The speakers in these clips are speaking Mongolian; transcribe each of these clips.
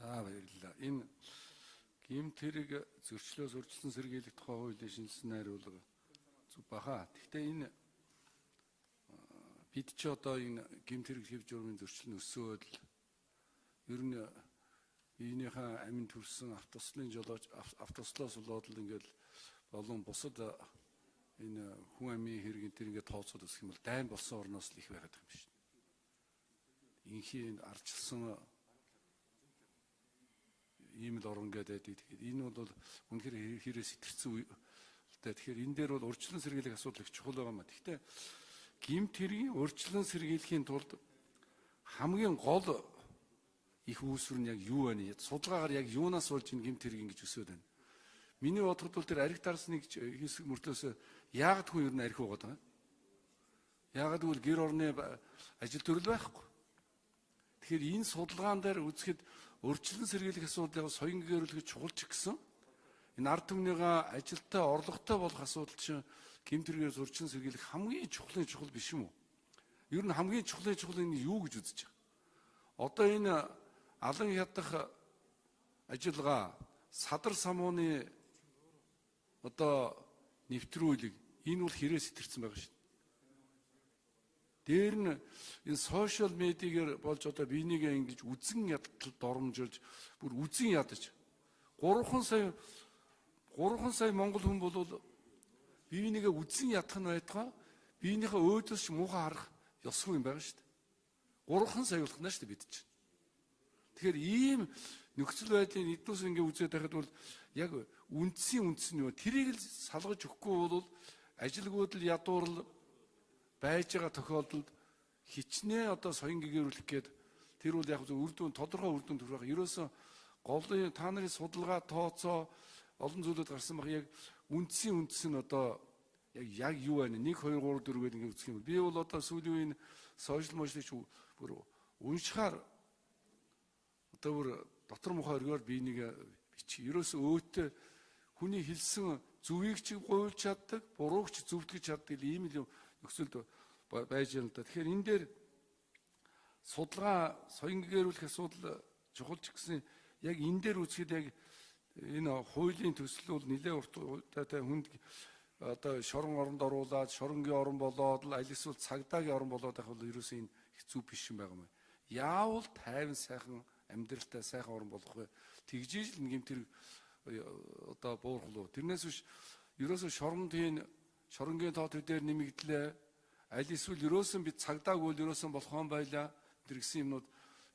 За баярлалаа. Энэ гэмт хэрэг зөрчлөөс урьдчилан сэргийлэх тухай хуулийн шинжилсэн найруулга зүг баха. Гэхдээ энэ бид ч одоо энэ гэмт хэрэг хэв журмын зөрчил нь өсөөл ер нь биенийхээ аминд төрсэн автослоос болоод л ингээл болон бусад энэ хүн амын хэрэг энэ ингээд тооцоод өсөх юм бол дайн болсон орноос л их байгаад байгаа юм шүү дээ. Инхийн ардчилсан ийм л орон гэдэг. Энэ бол үнэхээр хэрэг сэтэрсэн үе. Тэгэхээр энэ дээр бол урьдчилан сэргийлэх асуудал их чухал байгаа маа. Гэхдээ гэмт хэргийн урьдчилан сэргийлэхийн тулд хамгийн гол их үүсвэр нь яг юу вэ? Судалгаагаар яг юунаас болж энэ гэмт хэрэг ингэж өсөд байна. Миний бодоход бол тэр арх дарсныг хийсэг мөртлөөс яагаад хүн ер нь арх угаад байгаа? Яагаад гэвэл гэр орны ажил төрөл байхгүй. Тэгэхээр энэ судалгаан дээр үзэхэд урьдчилан сэргийлэх асуудлыг соён гэрүүлэх чухалч гэсэн энэ ард түмнийгаа ажилтай орлоготой болох асуудал чинь гэмт хэрэгээс урьдчилан сэргийлэх хамгийн чухал биш юм уу? Ер нь хамгийн чухал нь юу гэж үзэж байгаа? Одоо энэ алан хятах ажиллагаа садар самууны одоо нэвтрүүлэг энэ бол хэрэг сэтэрсэн байгаа шүү. Дээр нь энэ сошиал медиагээр болж одоо биенийг ингэж үзэн ядталд доромжилж бүр үзэн ядаж 3 сая монгол хүн бол биенийг үзэн ядах нь байтугай биенийхээ өөдөөс муухай харах ёсгүй юм байгаа шүү дээ. 3 сая болох нь шүү дээ бид чинь. Тэгэхээр ийм нөхцөл байдлын эднээс ингэ үзээд байхад бол яг үндс нь юу тэрийг л салгаж өгөхгүй бол ажилгүйд л ядуурл байж байгаа тохиолдолд хичнээн одоо соён гэгэрүүлэх гээд тэр бол яг тодорхой үр дүн төрөх. Ерөөсөө голын та нарын судалгаа тооцоо олон зүйлүүд гарсан баг яг үндс нь одоо яг юу байна? 1 2 3 4 гэдэг ингэ үзэх юм бол би бол одоо сүүлийн үеийн сошиал медиач бүр уншихаар одоо бүр дотор мухаа өргөөр биенийг бичиг. Ерөөсөө өөтөө хүний хэлсэн зүвийг ч гуйлж чаддаг, бурууг ч зөвтгөж чаддаг ийм л нөхцөлд байж байна л да. Тэгэхээр энэ дээр судалгаа соён гэгэрүүлэх асуудал чухалч гэсэн яг энэ дээр үзэхэд яг энэ хуулийн төсөл бол нэлээд урттай хүнд одоо шорон оронд оруулаад шоронгийн орон болоод л аль эсвэл цагдаагийн орон болоод байх бол ерөөсөө энэ их зүв биш юм байгаа юм. Яавал тайван сайхан амьдралтай сайхан орон болох вэ? Тэгжиж л гэмт хэрэг одоо буурах уу? Тэрнээс биш ерөөсөө шоронгийн тоо төдөр нэмэгдлээ. Аль эсвэл ерөөсөн бид цагдаагүй ерөөсөн болохон байлаа. Тэр гэсэн юмнууд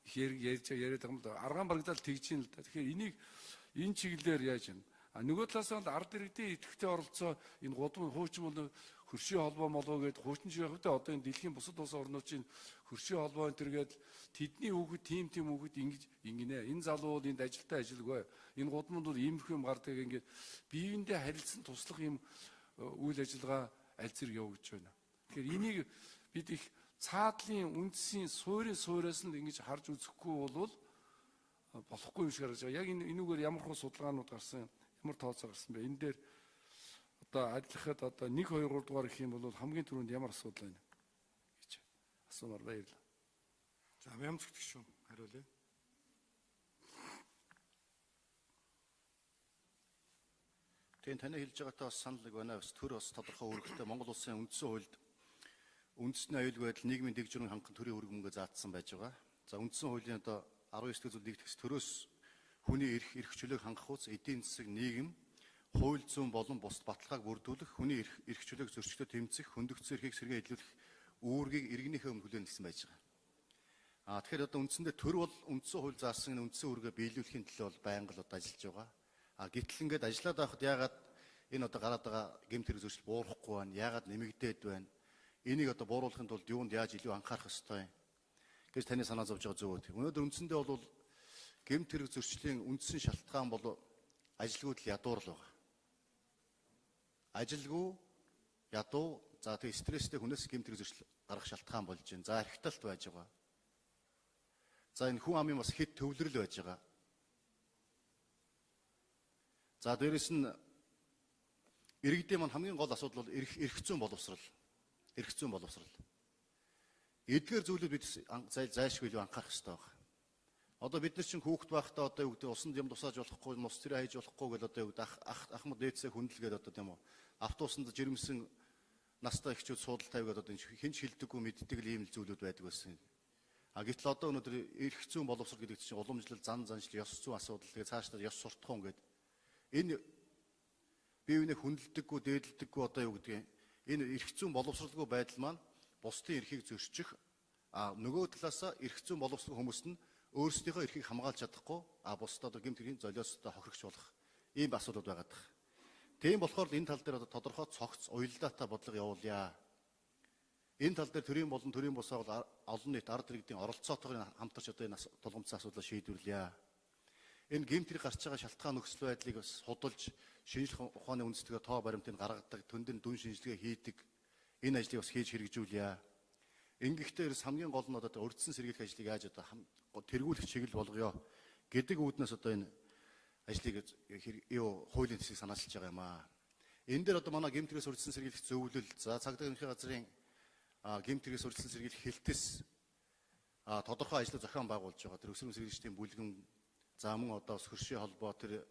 их яриад байгаа юм да. Аргаан барагдал тэгж юм л да. Тэгэхээр энийг энэ чиглэлээр яаж юм? Нөгөө талаас нь ард иргэдийн идэвхтэй оролцоо энэ гудамж хуучин бол хөршийн холбоо молоо гэдэг хуучин шиг явах та одоо энэ дэлхийн бусад улс орнуудын хөршийн холбоо энэ төргээд тэдний хүүхэд тийм хүүхэд ингэж ингэнэ. Энэ залуу бол энд ажилтай ажилгүй. Энэ гудамд бол иймэрхүү юм гардаг ингээд биеиндээ харилцан туслах юм үйл ажиллагаа аль зэрэг явагдаж байна. Тэгэхээр энийг бид их цаадлын үндсийн суурьаас нь ингэж харж үзэхгүй бол болохгүй юм шиг харагдаж байгаа. Яг энүүгээр ямар хөө судалгаанууд гарсан, ямар тооцоо гарсан бэ? Энэ дээр одоо ажиллахад одоо 1 2 3 дугаар гэх юм бол хамгийн түрүүнд ямар асуудал байна гэж асуумаар баярлалаа. За Мямц гүтгэж шүү хариулъя. Тэгээд таны хэлж байгаатай бас санал нэг байна. Бас төр бас тодорхой үүрэгтэй Монгол улсын үндсэн хуульд үндэсний аюулгүй байдал нийгмийн дэг журмын хангалтын төрийн үүрэг заасан байж байгаа. За үндсэн хуулийн одоо 19-р зүйл нэгтгэс төрөөс хүний эрх чөлөөг хангах үс эдийн засаг нийгэм хууль зүйн болон бусад баталгааг бүрдүүлэх хүний эрх чөлөөг зөрчилдөд тэмцэх хөндөгдсөн эрхийг сэргээ илрүүлэх үүргийг иргэнийхээ өмнө хүлээн гэсэн байж байгаа. Тэгэхээр одоо үндсэндээ төр бол үндсэн хууль заасан энэ үндсэн үүргээ биелүүлэхийн төлөө бол байнга л одоо ажиллаж байгаа. Гэтэл ингээд ажиллаад байхад яагаад энэ одоо гараад байгаа гэмт хэрэг зөрчил буурахгүй байна? Яагаад нэмэгдээд байна? Энийг одоо бууруулахын тулд юунд яаж илүү анхаарах ёстой гэж таны санаа зовж байгаа зөв үү? Өнөөдөр үндсэндээ бол гэмт хэрэг зөрчлийн үндсэн шалтгаан бол ажилгүйд л ядуурл байгаа. Ажилгүй, ядуу, за тэг стресстэй хүнээс гэмт хэрэг зөрчил гарах шалтгаан болж байна. За архиталт байж байгаа. За энэ хүн амын бас хэд төвлөрөл байж байгаа. За дээрэс нь иргэдийн маань хамгийн гол асуудал бол эрх зүйн боловсрал. Эрх зүйн боловсрал. Эдгээр зүйлүүд бид зайлшгүй илүү анхаарах хэрэгтэй байна. Одоо бид нар чинь хүүхэд байхдаа одоо юу гэдэг усанд юм тусааж болохгүй, нус тэрэ хийж болохгүй гэдэг одоо юу гэдэг ахмад дээдсээ хүндэлгээд одоо тийм үү. Автобусанд жирэмсэн настай эхчүүд суудал тавьгаад одоо хинч хилдэггүй мэддэг л ийм л зүйлүүд байдаг байсан. А гэтэл одоо өнөөдөр эрх зүйн боловсрол гэдэг чинь уламжлал, зан заншил, ёс зүйн асуудал тэгээ цаашдаа ёс суртахуун гэдэг. Энэ бие биенээ хүндэлдэггүй, дээдлдэггүй одоо юу гэдэг энэ эрх зүйн боловсралгүй байдал маань бусдын эрхийг зөрчих, а нөгөө талаасаа эрх зүйн боловсрол хүмүүс нь өөрсдийнхөө эрхийг хамгаалж чадахгүй, а бусдад одоо гэмт хэргийн золиостой хохирогч болох ийм асуудал байгаад байна. Тийм болохоор энэ тал дээр одоо тодорхой цогц, уялдаатай бодлого явуулъя. Энэ тал дээр төрийн болон төрийн бусаа бол олон нийт ард иргэдийн оролцоотойгоор хамтарч одоо энэ тулгымцсан асуудлыг шийдвэрлэе. Энэ гэмт хэрэг гарч байгаа шалтгаан нөхцөл байдлыг бас худалж, шинжлэх ухааны үндэслэгээ тоо баримтыг гаргадаг, төндийн дүн шинжилгээ хийдэг. Энэ ажлыг бас хийж хэрэгжүүлье. Ингэхдээ ерөөс хамгийн гол нь одоо урьдчилан сэргийлэх ажлыг яаж одоо тэргүүлэх чиглэл болгоё гэдэг үүднээс одоо энэ ажлыг хуулийн хэсгийг санаачилж байгаа юм аа. Энэ дээр одоо манай гэмт хэрэгс урьдчилан сэргийлэх зөвлөл, за цагдаа ерөнхий газрын гэмт хэрэгс урьдчилан сэргийлэх хэлтэс тодорхой ажлыг зохион байгуулж байгаа. Тэр өсвөр сэргийлэгчдийн бүлгэн, за мөн одоо хөршийн холбоо, тэр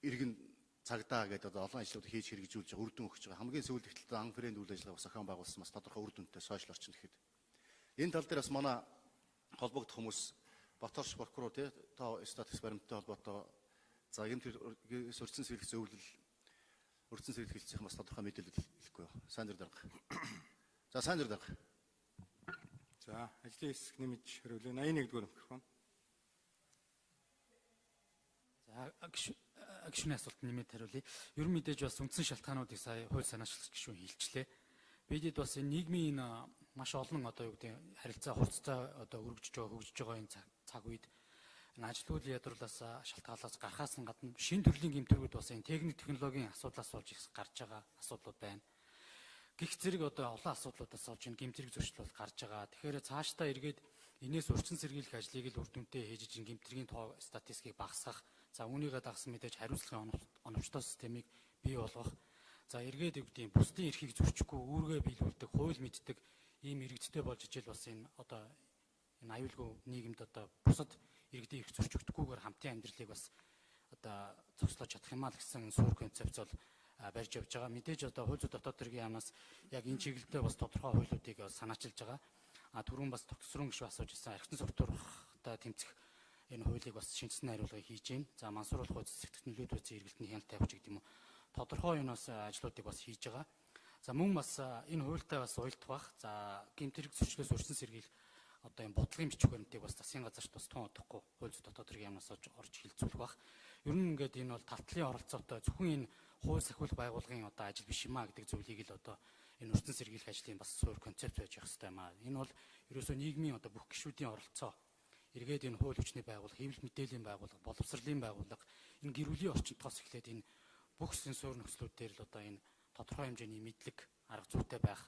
иргэн цагдаа гэдэг одоо олон ажлууд хийж хэрэгжүүлж байгаа, үр дүн өгч байгаа. Хамгийн сүүлд ихтэй ан фрэнд үйл ажиллагаа бас зохион байгуулсан бас тодорхой үр дүнтэй сошиал орчин гэхэд. Энэ тал дээр бас манай холбогдох хүмүүс Баторч прокурор та статус баримттай холбоотой за гэмт хэрэгс урьдчилан сэргийлэх зөвлөл, урьдчилан сэргийлэх хэлцэх бас тодорхой мэдээлэл хэлэхгүй юу. Сайн дээр дарга. За сайн дээр дарга. За ажлын хэсэг нэмж хариулъя. 81-р микрофон. За гишүүний асуулт нэмээд хариулъя. Ер нь мэдээж бас үндсэн шалтгаануудыг сая хууль санаачлагч гишүүн хэлжлээ. Бидэд бас энэ нийгмийн маш олон одоо юу гэдэг харилцаа хурцтай одоо өргөжж байгаа, хөгжиж байгаа энэ цаг үед энэ ажилтгуулын ядруулаас шалтгаалаас гарахаас нь гадна шинэ төрлийн гэмтэргүүд бас энэ техник технологийн асуудлаас болж гарч байгаа асуудлууд байна. Гэх зэрэг одоо олон асуудлуудаас болж энэ гэмтэрэг зөрчил бол гарч байгаа. Тэгэхээр цаашдаа эргээд энээс урьдчилан сэргийлэх ажлыг л үр дүнтэй хийж энэ гэмтэргийн тоо статистикийг багасгах, за үүнийгээ дагсан мэдээж хариуцлагын оновчтой системийг бий болгох, за эргээд үгдийн бусдын эрхийг зөрчихгүй үүргээ биелүүлдэг, хууль мэддэг ийм иргэдтэй болж ижил бас энэ одоо энэ аюулгүй нийгэмд одоо бусад иргэдийн эрх зөрчигдөхгүйгээр хамтын амьдралыг бас одоо зогсоолж чадах юм аа л гэсэн суур концепц бол барьж явж байгаа. Мэдээж одоо хууль зүйн дотоод хэргийн яамнаас яг энэ чиглэлдээ бас тодорхой хуулиудыг санаачилж байгаа. Түрүүн бас тогтсрон гишүү асууж ирсэн архитектурын сурталчилгатай тэмцэх энэ хуулийг бас шинжилсэн хариулгыг хийж байна. За мансууруулах хууль зэсэгт нөлөөт үзэн эргэлтний хяналт тавьж гэдэг юм уу. Тодорхой энэ бас ажлуудыг бас хийж байгаа. За мөн бас энэ хуультай бас уялдах бах. За гэмт хэрэг зөрчлөөс урьдчилан сэргийлэх одоо энэ бодлогын бичиг баримтыг бас засгийн газарт бас тун удахгүй хууль зүйн дотоод хэргийн яамнаас орж хилцүүлэх бах. Ер нь ингээд энэ бол талтлын оролцоотой зөвхөн энэ хууль сахиулах байгууллагын одоо ажил биш юм а гэдэг зүйлийг л одоо энэ урьдчилан сэргийлэх ажлын бас суур концепт байж явах хэрэгтэй юм а. Энэ бол ерөөсөө нийгмийн одоо бүх гишүүдийн оролцоо, эргээд энэ хууль хүчний байгууллага, хэвлэл мэдээллийн байгууллага, боловсролын байгууллага, энэ гэр бүлийн орчинтоос эхлээд энэ бүх сенсор нөхцлүүд дээр л одоо энэ тодорхой хэмжээний мэдлэг, арга зүйтэй байх,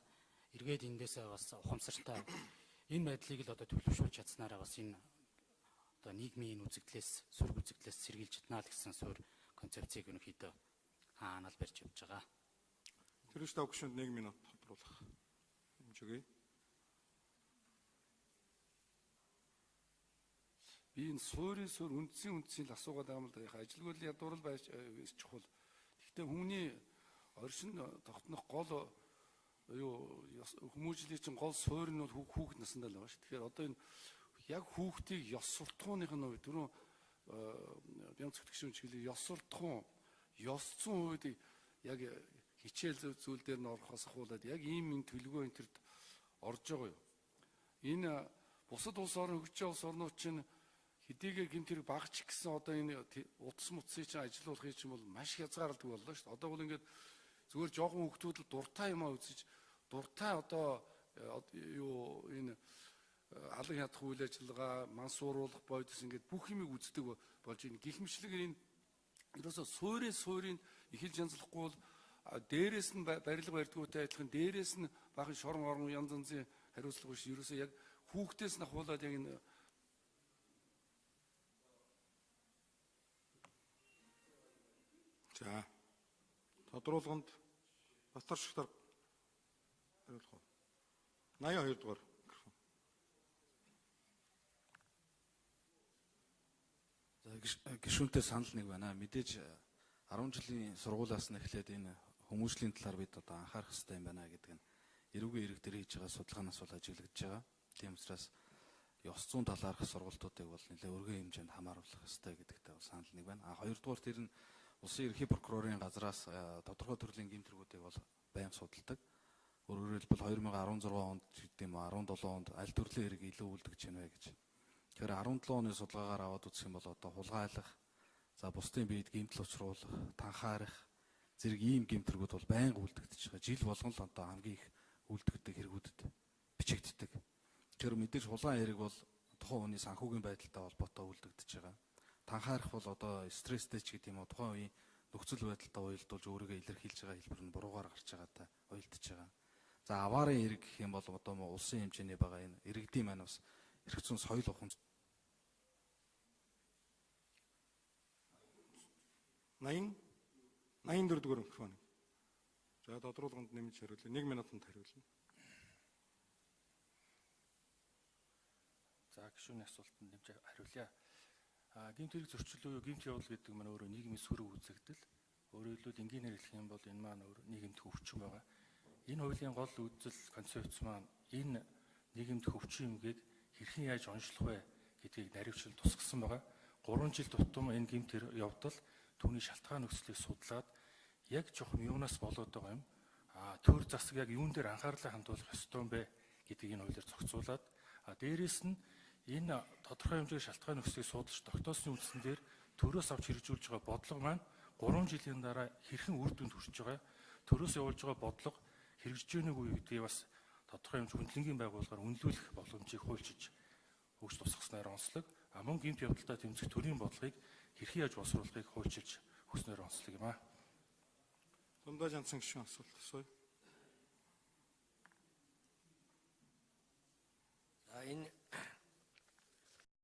эргээд эндээсээ бас ухамсартай энэ байдлыг л одоо төлөвшүүлж чадсанараа бас энэ одоо нийгмийн үзэгдлээс, сүрэг үзэгдлээс сэргийлж чаднаа л гэсэн суур концепцийг өнөөхдөө хаанаа л барьж явж байгаа. Тэрвш тав гишүүнд 1 минут тодруулах хэмж өгье. Би энэ суурийн суурь үндсийн л асуугаад байгаа юм л да. Ажилгүйдэл ядуурл байж чухал. Гэхдээ хүний оршин тогтнох гол хүмүүжлийн чинь гол суурь нь бол хүүхэд насндаа л байгаа шүү. Тэгэхээр одоо энэ яг хүүхдийг ёс суртахууных нь үед түрүү Бямц гишүүн чиглэл ёс суртахуун, ёс зүйн үед яг хичээл зүйл дээр нь орохоос ахуулаад яг ийм төлөвлөгөө энэ төрд орж байгаа юу. Энэ бусад улс орн хөгжиж улс орнууд чинь хэдийгээр гэмт хэрэг багч гэсэн одоо энэ утас мутсыг чинь ажилуулахыг чинь бол маш хязгаарладаг боллоо шүү дээ. Одоо бол ингээд зүгээр жоохон хүүхдүүд л дуртай юмаа үзэж дуртай одоо юу энэ алан хядах үйл ажиллагаа, мансууруулах бойдос ингээд бүх юмыг үздэг болж энэ гихмичлэг энэ ерөөсөө суурийн эхэлж янзлахгүй бол дээрээс нь барилга барьдгуутай адилхан дээрээс нь баахан шорон орон янз янзын хариуцлага биш ерөөсөө яг хүүхдээс нь ахуулаад яг энэ За тодруулганд Баторч дарга хариулах уу? 82 дугаар микрофон. Гишүүнтэй санал нэг байна. Мэдээж 10 жилийн сургуулиас нь эхлээд энэ хүмүүжлийн талаар бид одоо анхаарах хэрэгтэй юм байна гэдэг нь эрүүгийн ирэг дээр хийж байгаа судалгаанаас бол ажиглагдж байгаа. Тийм учраас ёс зүйн талаарх сургалтуудыг бол нэлээд өргөн хэмжээнд хамааруулах хэрэгтэй гэдэгтэй бол санал нэг байна. Хоёрдугаар тэр нь улсын ерхий прокурорын газраас тодорхой төрлийн гэмтргүүдийг бол байнга судалдаг. Өөрөөр хэлбэл 2016 онд гэдэг юм уу 17 онд аль төрлийн хэрэг илүү үлдэж байна вэ гэж. Тэгэхээр 17 оны судалгаагаар аваад үзэх юм бол одоо хулгайлах, за бусдын биед гэмтэл учруулах, танхаарах зэрэг ийм гэмтргүүд бол байнга үлдэгдэж байгаа. Жил болгон л одоо хамгийн их үлдэгдэг хэрэгүүдэд бичигддэг. Тэгэхээр мэдээж хулгайн хэрэг бол тухайн хүний санхүүгийн байдалтай холбоотой үлдэгдэж байгаа. Танхаарах бол одоо стресстэй ч гэдэг юм уу тухайн үеийн нөхцөл байдалтай уялдуулж өөрийгөө илэрхийлж байгаа хэлбэр нь буруугаар гарч байгаатай уялдаж байгаа. За аваарын хэрэг гэх юм бол одоо улсын хэмжээний байгаа энэ иргэдийн маань бас эрх зүйн соёл ухамс 84 дугаар микрофон. За тодруулганд нэмж хариулъя. 1 минутанд хариулна. За гишүүний асуултанд нэмж хариулъя. Гэмт хэрэг зөрчил буюу гэмт явдал гэдэг маань өөрөө нийгмийн сөрөг үзэгдэл. Өөрөөр хэлбэл энгийнээр хэлэх юм бол энэ маань өөр нийгэмд хөвчин байгаа. Энэ хуулийн гол үзэл концепц маань энэ нийгэмд хөвчин юмгийг хэрхэн яаж онцлох вэ гэдгийг наривчлан тусгасан байгаа. 3 жил тутам энэ гэмт явдал түүний шалтгаан нөхцөлийг судлаад яг жоохон юунаас болоод байгаа юм. Төр засаг яг юун дээр анхаарлаа хандуулах ёстой юм бэ гэдгийг энэ хуулиар зохицуулаад дээрээс нь энэ тодорхой хэмжээний шалтгаан нөхцөлийг судалж тогтоосон үндсэн дээр төрөөс авч хэрэгжүүлж байгаа бодлого маань 3 жилийн дараа хэрхэн үр дүнд хүрч байгаа, төрөөс явуулж байгаа бодлого хэрэгжиж байгааг үе гэдгийг бас тодорхой хэмжээ хүндлэнгийн байгууллагаар үнэлүүлэх боломжийг хуульчилж өгч тусгаснаар онцлог. Мөн гэмт явдалтай тэмцэх төрийн бодлогыг хэрхэн яаж боловсруулахыг хуульчилж өгснөөр онцлог юм аа. Дундаж янсан гишүүн асуулт асууя.